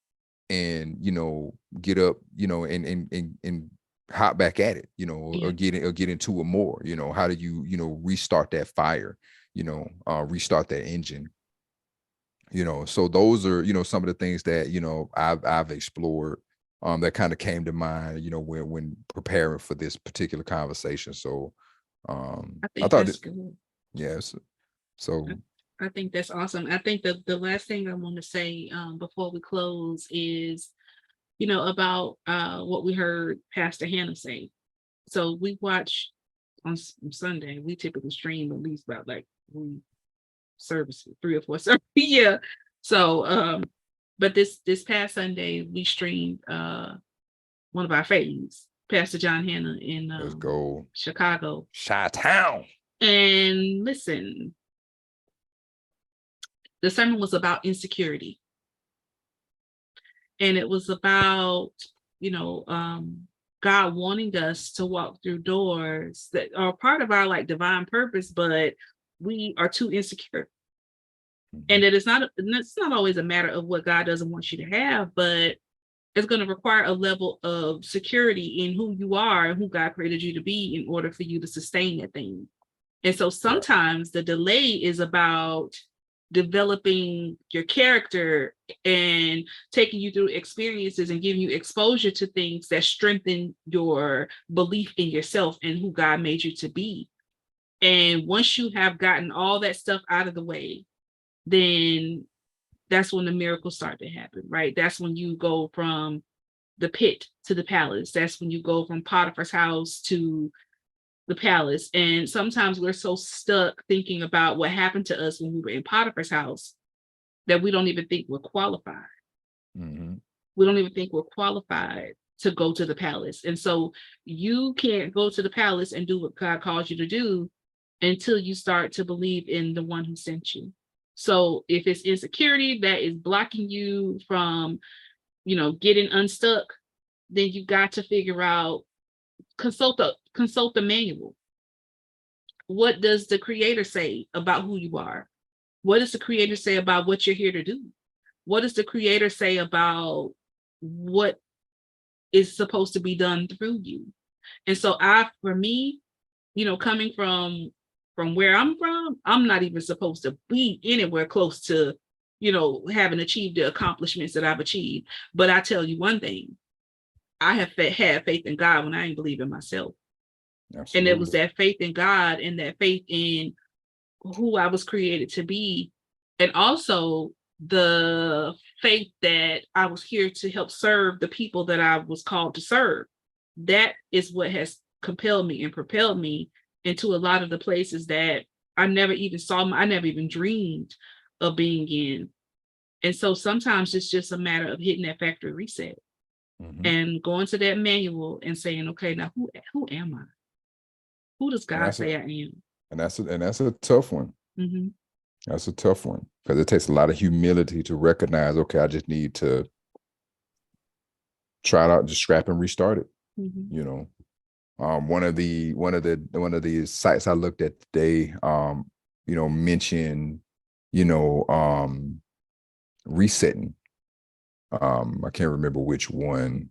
and, and hop back at it, or get into it more, how do you, restart that fire, restart that engine, so those are, some of the things that, I've explored, that kind of came to mind, when preparing for this particular conversation. So, I thought that's good. Yes. So I think that's awesome. I think the last thing I want to say before we close is, about what we heard Pastor Hannah say. So we watch on Sunday, we typically stream at least about like 3 or 4 services. Yeah. So but this past Sunday we streamed one of our faves, Pastor John Hanna in let's go Chicago. Chi-town. And listen, the sermon was about insecurity. And it was about, God wanting us to walk through doors that are part of our like divine purpose, but we are too insecure. Mm-hmm. And it's not always a matter of what God doesn't want you to have, but it's going to require a level of security in who you are and who God created you to be in order for you to sustain that thing. And so sometimes the delay is about developing your character and taking you through experiences and giving you exposure to things that strengthen your belief in yourself and who God made you to be. And once you have gotten all that stuff out of the way, then that's when the miracles start to happen, right? That's when you go from the pit to the palace. That's when you go from Potiphar's house to the palace. And sometimes we're so stuck thinking about what happened to us when we were in Potiphar's house that we don't even think we're qualified. Mm-hmm. We don't even think we're qualified to go to the palace. And so you can't go to the palace and do what God calls you to do until you start to believe in the one who sent you. So if it's insecurity that is blocking you from, getting unstuck, then you got to figure out, consult the manual. What does the creator say about who you are? What does the creator say about what you're here to do? What does the creator say about what is supposed to be done through you? And so for me, coming from where I'm from, I'm not even supposed to be anywhere close to, having achieved the accomplishments that I've achieved. But I tell you one thing, I have had faith in God when I ain't believe in myself. Absolutely. And it was that faith in God and that faith in who I was created to be. And also the faith that I was here to help serve the people that I was called to serve. That is what has compelled me and propelled me into a lot of the places that I never even saw, I never even dreamed of being in. And so sometimes it's just a matter of hitting that factory reset and going to that manual and saying, okay, now who am I? Who does God say I am? And that's a tough one. Mm-hmm. That's a tough one because it takes a lot of humility to recognize, okay, I just need to try it out, just scrap and restart it. Mm-hmm. One of the sites I looked at today, mentioned, resetting. I can't remember which one.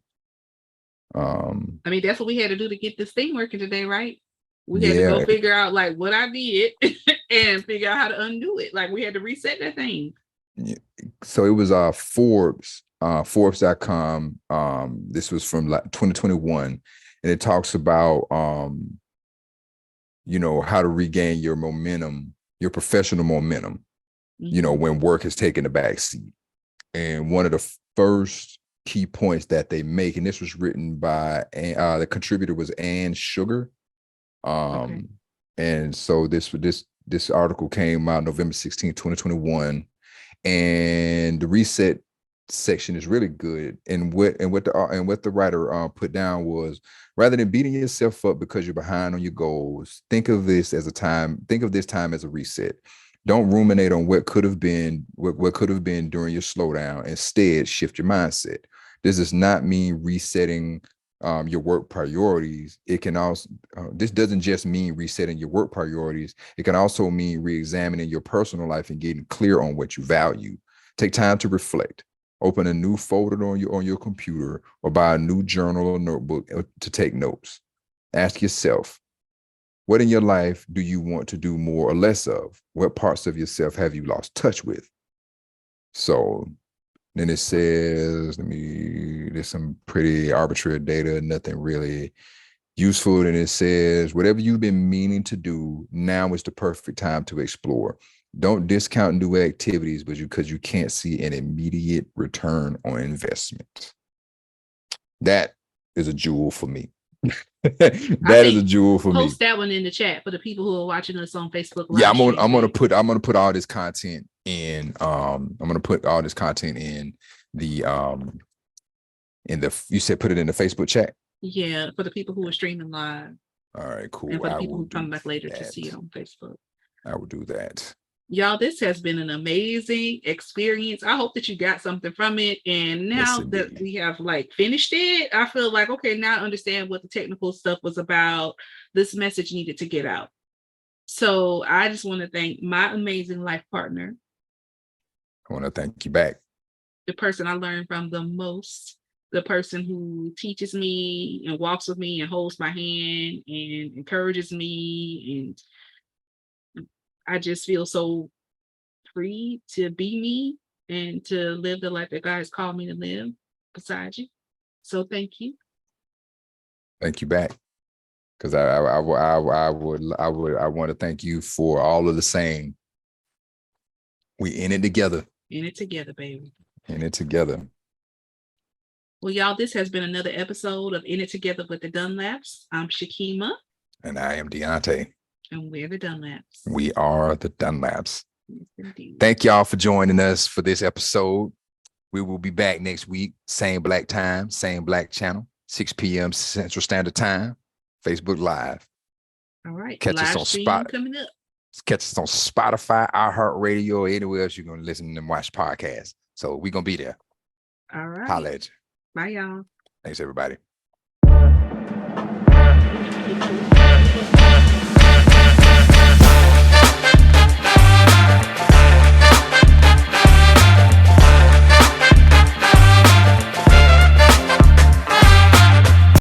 I mean, that's what we had to do to get this thing working today, right? We had to go figure out like what I did and figure out how to undo it. Like we had to reset that thing. So it was Forbes, Forbes.com. This was from like 2021, and it talks about how to regain your momentum, your professional momentum, when work has taken a back seat. And one of the first key points that they make, and this was written by the contributor was Ann Sugar. And so this article came out November 16, 2021. And the reset section is really good. And what the writer put down was, rather than beating yourself up because you're behind on your goals, think of this time as a reset. Don't ruminate on what could have been during your slowdown. Instead, shift your mindset. This does not mean resetting your work priorities. It can also, this doesn't just mean resetting your work priorities. It can also mean re-examining your personal life and getting clear on what you value. Take time to reflect. Open a new folder on your computer or buy a new journal or notebook to take notes. Ask yourself, what in your life do you want to do more or less of? What parts of yourself have you lost touch with? So then it says, there's some pretty arbitrary data, nothing really useful. And it says, whatever you've been meaning to do, now is the perfect time to explore. Don't discount new activities because you can't see an immediate return on investment. That is a jewel for me. That is a jewel for me. Post that one in the chat for the people who are watching us on Facebook Live. Yeah, I'm gonna put all this content in. I'm gonna put all this content in the you said put it in the Facebook chat. Yeah, for the people who are streaming live. All right, cool. And for the people who come back later to see it on Facebook. I will do that. Y'all, this has been an amazing experience. I hope that you got something from it. And now that we have finished it, I feel like, okay, now I understand what the technical stuff was about. This message needed to get out. So I just want to thank my amazing life partner. I want to thank you back. The person I learned from the most, the person who teaches me and walks with me and holds my hand and encourages me, and I just feel so free to be me and to live the life that God has called me to live beside you. So thank you. Thank you back. Because I want to thank you for all of the same. We in it together. In it together, baby. In it together. Well, y'all, this has been another episode of In It Together with the Dunlaps. I'm Shekema. And I am Deante. And we're the Dunlaps. We are the Dunlaps. Yes, indeed. Thank y'all for joining us for this episode. We will be back next week. Same black time, same black channel, 6 p.m. Central Standard Time, Facebook Live. All right. Catch us on Spotify. Coming up. Catch us on Spotify, iHeartRadio, or anywhere else you're going to listen and watch podcasts. So we're going to be there. All right. Holla at you. Bye, y'all. Thanks, everybody.